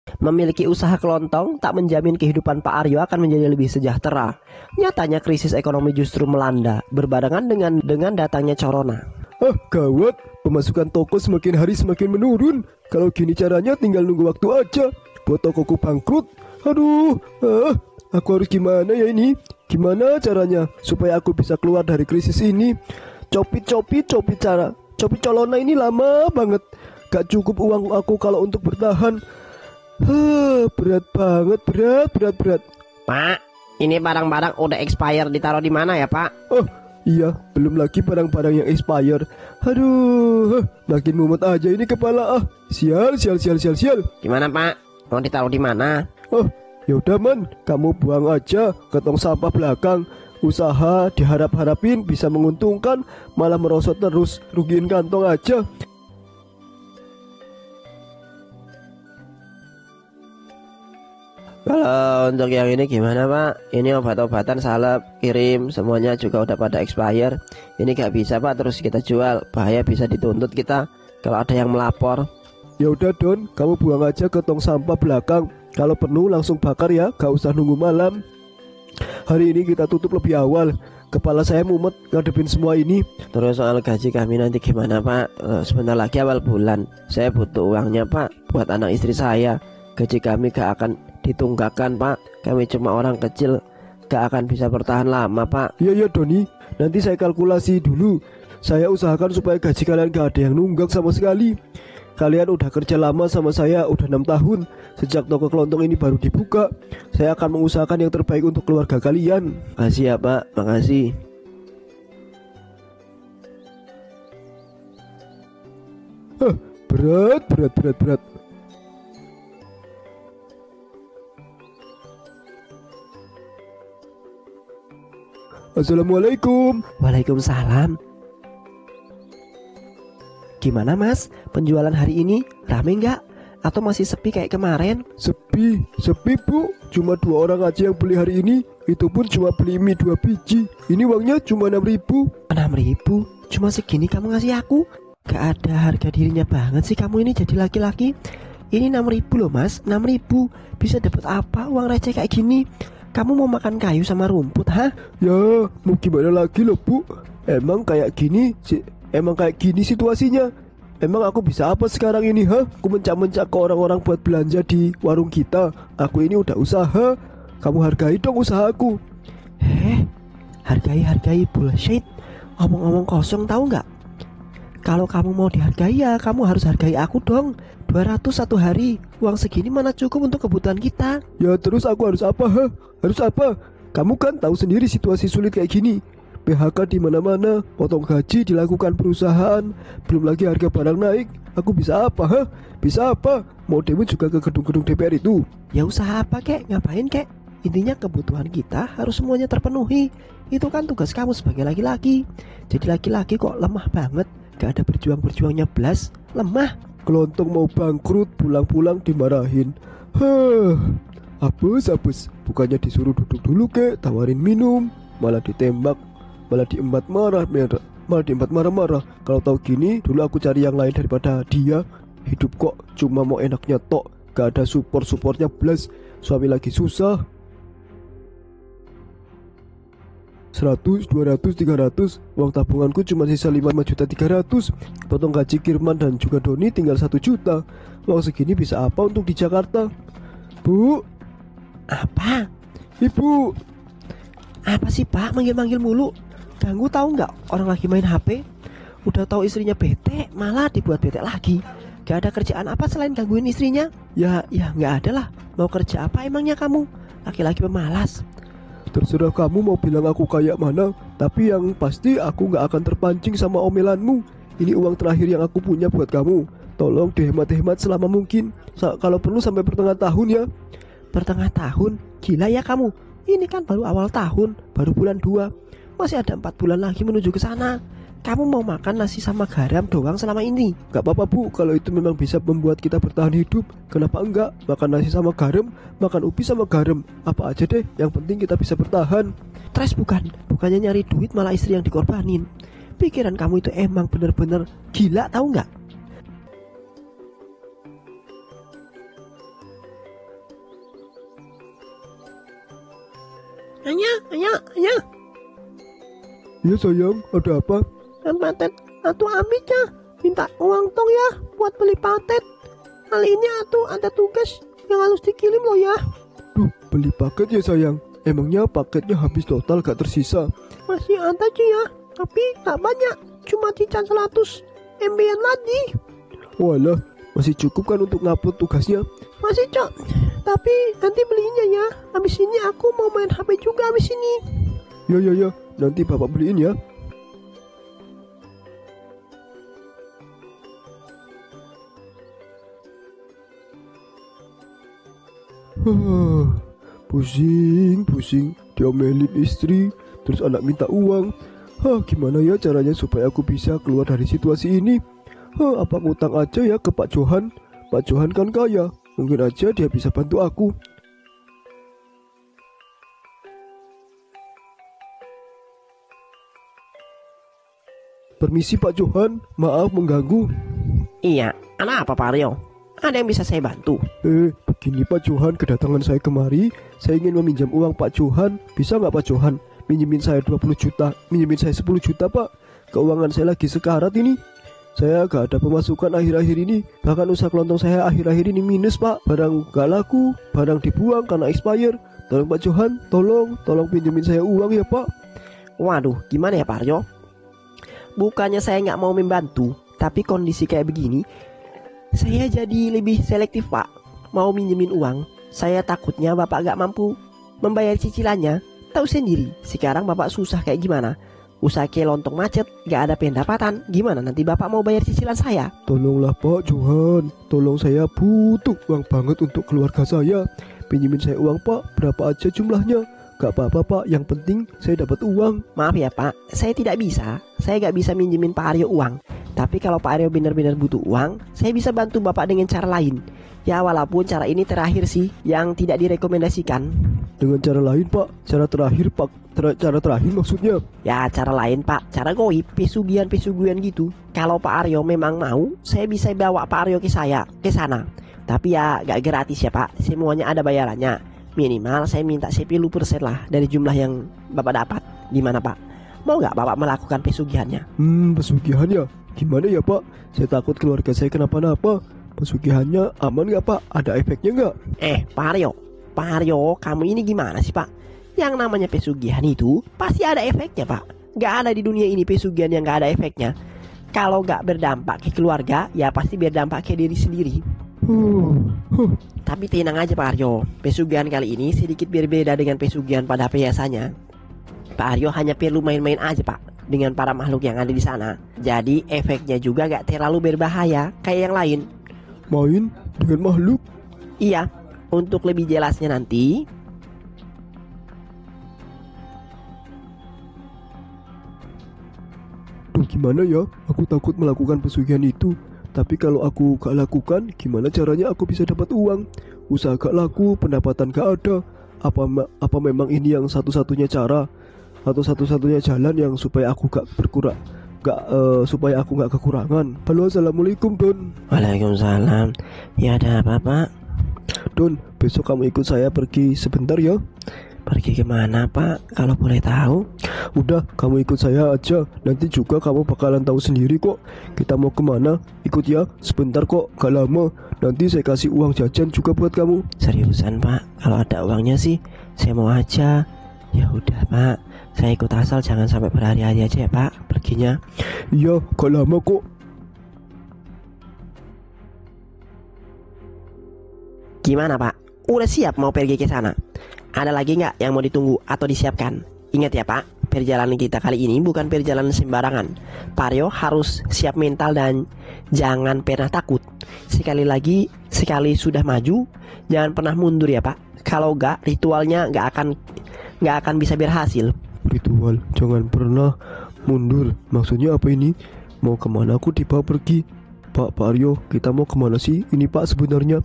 Memiliki usaha kelontong tak menjamin kehidupan Pak Aryo akan menjadi lebih sejahtera. Nyatanya krisis ekonomi justru melanda berbarengan dengan datangnya corona. Ah, gawat, pemasukan toko semakin hari semakin menurun. Kalau gini caranya tinggal nunggu waktu aja buat tokoku bangkrut. Aduh, aku harus gimana ya ini? Gimana caranya supaya aku bisa keluar dari krisis ini? Copit cara. Copit colona ini lama banget. Gak cukup uang aku kalau untuk bertahan. Berat banget, berat. Pak, ini barang-barang udah expire ditaruh di mana ya Pak? Oh, iya, belum lagi barang-barang yang expire. Aduh, makin mumet aja ini kepala. Sial. Gimana Pak? Mau ditaruh di mana? Oh, yaudah man, kamu buang aja ke tong sampah belakang. Usaha diharap-harapin bisa menguntungkan, malah merosot terus, rugiin kantong aja. Kalau untuk yang ini gimana Pak? Ini obat-obatan salep kirim semuanya juga udah pada expire. Ini gak bisa Pak terus kita jual, bahaya bisa dituntut kita kalau ada yang melapor. Ya udah Don, kamu buang aja ke tong sampah belakang. Kalau penuh langsung bakar ya, gak usah nunggu malam. Hari ini kita tutup lebih awal. Kepala saya mumet ngadepin semua ini. Terus soal gaji kami nanti gimana Pak? Sebentar lagi awal bulan, saya butuh uangnya Pak buat anak istri saya. Gaji kami gak akan ditunggakan Pak. Kami cuma orang kecil, gak akan bisa bertahan lama Pak. Iya Doni, nanti saya kalkulasi dulu. Saya usahakan supaya gaji kalian gak ada yang nunggak sama sekali. Kalian udah kerja lama sama saya, udah 6 tahun. Sejak toko kelontong ini baru dibuka. Saya akan mengusahakan yang terbaik untuk keluarga kalian. Makasih ya Pak, makasih. Berat. Assalamualaikum. Waalaikumsalam. Gimana Mas, penjualan hari ini rame nggak? Atau masih sepi kayak kemarin? Sepi Bu. Cuma 2 orang aja yang beli hari ini. Itu pun cuma beli mie 2 biji. Ini uangnya cuma 6.000. 6.000? Cuma segini kamu ngasih aku? Gak ada harga dirinya banget sih kamu ini jadi laki-laki. Ini 6.000 loh Mas, 6.000. Bisa dapat apa uang receh kayak gini? Kamu mau makan kayu sama rumput, hah? Ya, mau gimana lagi loh Bu. Emang kayak gini situasinya. Emang aku bisa apa sekarang ini, ha? Aku mencak-mencak ke orang-orang buat belanja di warung kita. Aku ini udah usaha. Kamu hargai dong usahaku. Hargai bullshit. Omong-omong kosong tahu nggak? Kalau kamu mau dihargai ya kamu harus hargai aku dong. 200 satu hari. Uang segini mana cukup untuk kebutuhan kita. Ya terus aku harus apa, ha? Harus apa? Kamu kan tahu sendiri situasi sulit kayak gini. PHK di mana-mana, potong gaji dilakukan perusahaan, belum lagi harga barang naik. Aku bisa apa, ha? Bisa apa? Mau demo juga ke gedung-gedung DPR itu. Ya usaha apa kek? Ngapain kek? Intinya kebutuhan kita harus semuanya terpenuhi. Itu kan tugas kamu sebagai laki-laki. Jadi laki-laki kok lemah banget. Gak ada berjuang-berjuangnya belas. Lemah. Kelontong mau bangkrut, pulang-pulang dimarahin. Apes. Bukannya disuruh duduk dulu kek, tawarin minum, malah ditembak. Malah diembat marah-marah. Kalau tahu gini, dulu aku cari yang lain daripada dia. Hidup kok cuma mau enaknya tok, gak ada supportnya belas. Suami lagi susah. 100, 200, 300. Uang tabunganku cuma sisa 5.300.000. Potong gaji Kirman dan juga Doni tinggal 1 juta. Uang segini bisa apa untuk di Jakarta? Bu. Apa? Ibu. Apa sih Pak manggil-manggil mulu? Ganggu tahu nggak orang lagi main HP? Udah tahu istrinya bete, malah dibuat bete lagi. Gak ada kerjaan apa selain gangguin istrinya? Ya nggak ada lah. Mau kerja apa emangnya kamu? Laki-laki pemalas. Terserah kamu mau bilang aku kayak mana, tapi yang pasti aku gak akan terpancing sama omelanmu. Ini uang terakhir yang aku punya buat kamu. Tolong dihemat-hemat selama mungkin. Kalau perlu sampai pertengahan tahun ya. Pertengahan tahun? Gila ya kamu. Ini kan baru awal tahun, baru bulan 2. Masih ada 4 bulan lagi menuju ke sana. Kamu mau makan nasi sama garam doang selama ini? Gak apa-apa Bu, kalau itu memang bisa membuat kita bertahan hidup. Kenapa enggak? Makan nasi sama garam, makan ubi sama garam, apa aja deh, yang penting kita bisa bertahan. Stres bukannya nyari duit malah istri yang dikorbanin. Pikiran kamu itu emang bener-bener gila tahu nggak? Ayah. Ya sayang, ada apa? Patet, atuh amitnya minta uang tong ya buat beli patet. Kali ini atuh ada tugas yang harus dikirim loh ya. Duh, beli paket ya sayang. Emangnya paketnya habis total gak tersisa? Masih ada cuy ya, tapi gak banyak, cuma sisa 100 MB-an lagi. Walah, masih cukup kan untuk ngupload tugasnya? Masih cok, tapi nanti belinya ya. Habis ini aku mau main HP juga habis ini. Ya, nanti bapak beliin ya. Pusing, diomelin istri, terus anak minta uang. Gimana ya caranya supaya aku bisa keluar dari situasi ini? Apa ngutang aja ya ke Pak Johan? Pak Johan kan kaya, mungkin aja dia bisa bantu aku. Permisi Pak Johan, maaf mengganggu. Iya, apa Pak Aryo? Ada yang bisa saya bantu? Begini Pak Johan, kedatangan saya kemari, saya ingin meminjam uang Pak Johan. Bisa nggak Pak Johan? Minjemin saya 20 juta, minjemin saya 10 juta Pak. Keuangan saya lagi sekarat ini. Saya gak ada pemasukan akhir-akhir ini. Bahkan usaha kelontong saya akhir-akhir ini minus Pak. Barang gak laku, barang dibuang karena expired. Tolong Pak Johan, tolong pinjemin saya uang ya Pak. Waduh, gimana ya Pak Aryo? Bukannya saya nggak mau membantu, tapi kondisi kayak begini, saya jadi lebih selektif Pak. Mau minjemin uang, saya takutnya Bapak gak mampu membayar cicilannya. Tahu sendiri, sekarang Bapak susah kayak gimana. Usaha kelontong macet, gak ada pendapatan. Gimana nanti Bapak mau bayar cicilan saya? Tolonglah Pak Johan, tolong, saya butuh uang banget untuk keluarga saya. Pinjemin saya uang Pak, berapa aja jumlahnya. Gak apa-apa Pak, yang penting saya dapat uang. Maaf ya Pak, saya tidak bisa. Saya gak bisa minjemin Pak Aryo uang. Tapi kalau Pak Aryo benar-benar butuh uang, saya bisa bantu Bapak dengan cara lain. Ya walaupun cara ini terakhir sih, yang tidak direkomendasikan. Dengan cara lain Pak, cara terakhir Pak, cara terakhir maksudnya? Ya cara lain Pak, cara goib, pesugihan gitu. Kalau Pak Aryo memang mau, saya bisa bawa Pak Aryo ke sana. Tapi ya gak gratis ya Pak, semuanya ada bayarannya. Minimal saya minta 10% lah dari jumlah yang Bapak dapat. Gimana Pak? Mau gak Bapak melakukan pesugihannya? Pesugihan ya? Gimana ya Pak? Saya takut keluarga saya kenapa-napa. Pesugihannya aman gak Pak? Ada efeknya gak? Pak Aryo, kamu ini gimana sih Pak? Yang namanya pesugihan itu pasti ada efeknya Pak. Gak ada di dunia ini pesugihan yang gak ada efeknya. Kalau gak berdampak ke keluarga, ya pasti berdampak ke diri sendiri. Tapi tenang aja Pak Aryo, pesugihan kali ini sedikit berbeda dengan pesugihan pada biasanya. Pak Aryo hanya perlu main-main aja Pak dengan para makhluk yang ada di sana. Jadi efeknya juga gak terlalu berbahaya kayak yang lain. Main dengan makhluk? Iya, untuk lebih jelasnya nanti. Duh gimana ya, aku takut melakukan pesugihan itu. Tapi kalau aku gak lakukan, gimana caranya aku bisa dapat uang? Usaha gak laku, pendapatan gak ada. Apa memang ini yang satu-satunya cara atau satu-satunya jalan yang supaya aku gak berkurang, supaya aku gak kekurangan? Halo, assalamualaikum Don. Waalaikumsalam. Ya ada apa Pak? Don, besok kamu ikut saya pergi sebentar ya. Pergi kemana Pak? Kalau boleh tahu? Udah, kamu ikut saya aja. Nanti juga kamu bakalan tahu sendiri kok. Kita mau kemana? Ikut ya, sebentar kok, gak lama. Nanti saya kasih uang jajan juga buat kamu. Seriusan Pak? Kalau ada uangnya sih, saya mau aja. Ya udah Pak, saya ikut asal jangan sampai berhari-hari aja ya Pak perginya. Iya, gak lama kok. Gimana Pak? Udah siap mau pergi ke sana? Ada lagi nggak yang mau ditunggu atau disiapkan? Ingat ya Pak, perjalanan kita kali ini bukan perjalanan sembarangan. Pak Aryo harus siap mental dan jangan pernah takut. Sekali lagi, sekali sudah maju, jangan pernah mundur ya Pak. Kalau nggak, ritualnya nggak akan bisa berhasil. Ritual, jangan pernah mundur. Maksudnya apa ini? Mau kemana aku dibawa pergi? Pak Aryo, kita mau kemana sih ini Pak sebenarnya?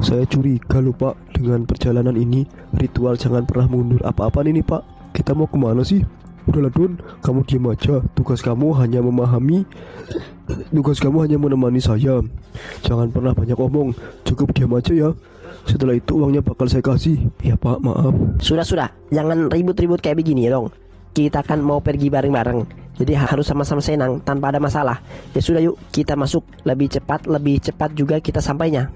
Saya curiga loh Pak dengan perjalanan ini. Ritual jangan pernah mundur, apa-apaan ini Pak? Kita mau kemana sih? Udahlah Don, kamu diam aja. Tugas kamu hanya menemani saya. Jangan pernah banyak omong, cukup diam aja ya. Setelah itu uangnya bakal saya kasih. Ya Pak, maaf. Sudah, jangan ribut-ribut kayak begini ya dong. Kita kan mau pergi bareng-bareng, jadi harus sama-sama senang tanpa ada masalah. Ya sudah yuk, kita masuk. Lebih cepat juga kita sampainya.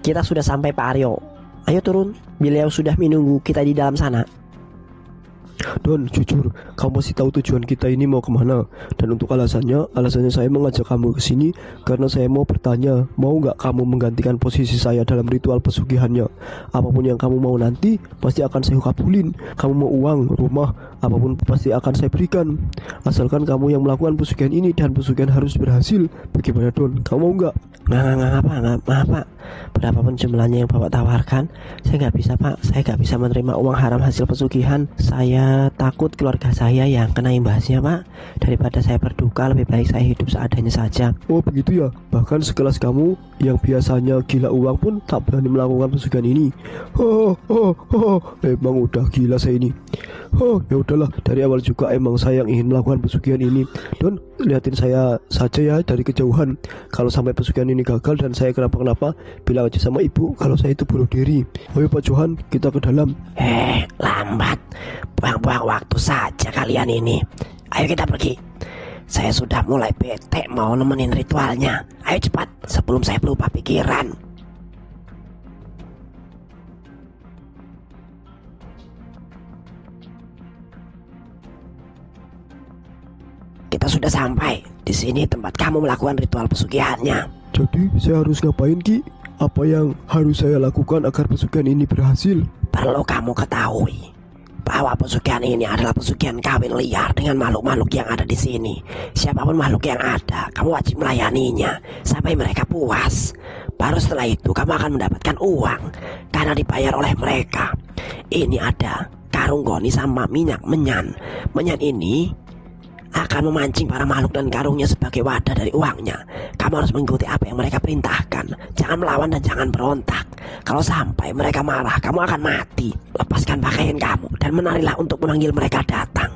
Kita sudah sampai Pak Aryo. Ayo turun, beliau sudah menunggu kita di dalam sana. Don, jujur, kamu masih tahu tujuan kita ini mau kemana. Dan untuk alasannya saya mengajak kamu ke sini karena saya mau bertanya, mau nggak kamu menggantikan posisi saya dalam ritual pesugihannya? Apapun yang kamu mau nanti, pasti akan saya kabulin. Kamu mau uang, rumah, apapun pasti akan saya berikan. Asalkan kamu yang melakukan pesugihan ini dan pesugihan harus berhasil. Bagaimana Don, kamu mau nggak? Nggak Pak. Berapapun jumlahnya yang Bapak tawarkan, saya nggak bisa Pak. Saya nggak bisa menerima uang haram hasil pesugihan. Saya takut keluarga saya yang kena imbasnya Pak. Daripada saya berduka, lebih baik saya hidup seadanya saja. Oh begitu ya, bahkan sekelas kamu yang biasanya gila uang pun tak berani melakukan pesugihan ini. Emang udah gila saya ini. Ya udahlah, dari awal juga emang saya yang ingin melakukan pesugihan ini. Don, liatin saya saja ya dari kejauhan. Kalau sampai pesugihan ini gagal dan saya kenapa-kenapa, bilang aja sama ibu kalau saya itu bunuh diri. Ayo Pak Johan, kita ke dalam. Lambat. Buang-buang waktu saja kalian ini. Ayo kita pergi. Saya sudah mulai bete mau nemenin ritualnya. Ayo cepat, sebelum saya berubah pikiran. Kita sudah sampai. Di sini tempat kamu melakukan ritual pesugihannya. Jadi saya harus ngapain Ki? Apa yang harus saya lakukan agar pesugihan ini berhasil? Perlu kamu ketahui bahwa pesugihan ini adalah pesugihan kawin liar dengan makhluk-makhluk yang ada di sini. Siapapun makhluk yang ada, kamu wajib melayaninya sampai mereka puas. Baru setelah itu kamu akan mendapatkan uang karena dibayar oleh mereka. Ini ada karung goni sama minyak menyan. Menyan ini akan memancing para makhluk dan karungnya sebagai wadah dari uangnya. Kamu harus mengikuti apa yang mereka perintahkan. Jangan melawan dan jangan berontak. Kalau sampai mereka marah, kamu akan mati. Lepaskan pakaian kamu dan menarilah untuk memanggil mereka datang.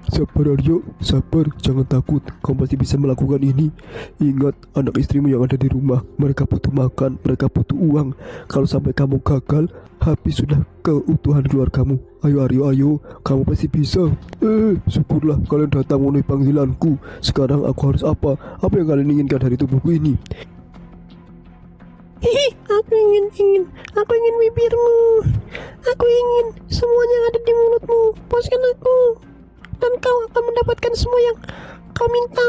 Sabar Aryo, sabar, jangan takut. Kamu pasti bisa melakukan ini. Ingat, anak istrimu yang ada di rumah, mereka butuh makan, mereka butuh uang. Kalau sampai kamu gagal, habis sudah keutuhan keluargamu. Ayo Aryo, ayo, kamu pasti bisa. Syukurlah kalian datang memenuhi panggilanku. Sekarang aku harus apa? Apa yang kalian inginkan dari tubuhku ini? Aku ingin bibirmu. Aku ingin semuanya yang ada di mulutmu. Puaskan aku, dan kau akan mendapatkan semua yang kau minta.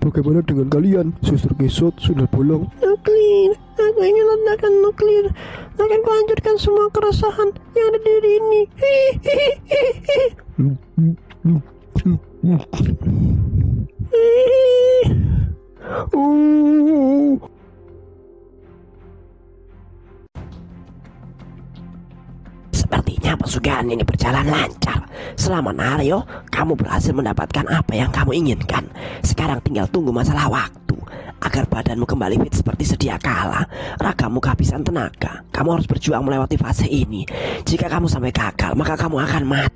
Bagaimana dengan kalian? Suster Gesot sudah bolong. Nuklir, aku ingin ledakan nuklir. Akan kuhancurkan semua keresahan yang ada di diri ini. Sepertinya pesugihan ini berjalan lancar. Selamat Aryo, kamu berhasil mendapatkan apa yang kamu inginkan. Sekarang tinggal tunggu masalah waktu. Agar badanmu kembali fit seperti sedia kala, ragamu kehabisan tenaga. Kamu harus berjuang melewati fase ini. Jika kamu sampai gagal, maka kamu akan mati.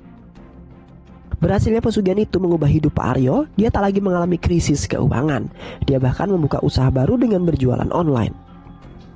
Berhasilnya pesugihan itu mengubah hidup Pak Aryo. Dia tak lagi mengalami krisis keuangan. Dia bahkan membuka usaha baru dengan berjualan online.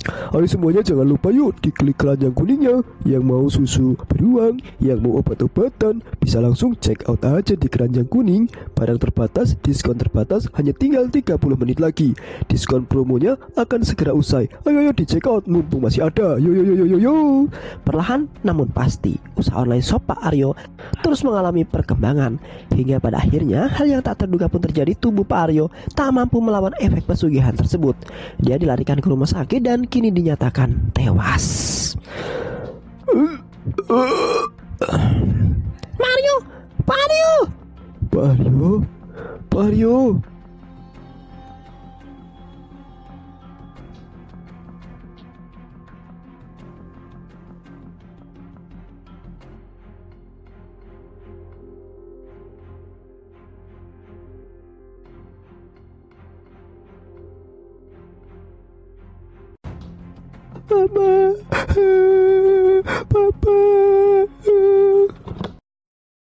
Ayo semuanya jangan lupa yuk diklik keranjang kuningnya. Yang mau susu beruang, yang mau obat-obatan, bisa langsung check out aja di keranjang kuning. Barang terbatas, diskon terbatas, hanya tinggal 30 menit lagi. Diskon promonya akan segera usai. Ayo di check out mumpung masih ada. Yo. Perlahan namun pasti, usaha online shop Pak Aryo terus mengalami perkembangan. Hingga pada akhirnya hal yang tak terduga pun terjadi. Tubuh Pak Aryo tak mampu melawan efek pesugihan tersebut. Dia dilarikan ke rumah sakit dan kini dinyatakan tewas. Mario, Pak Aryo. Mama, Papa.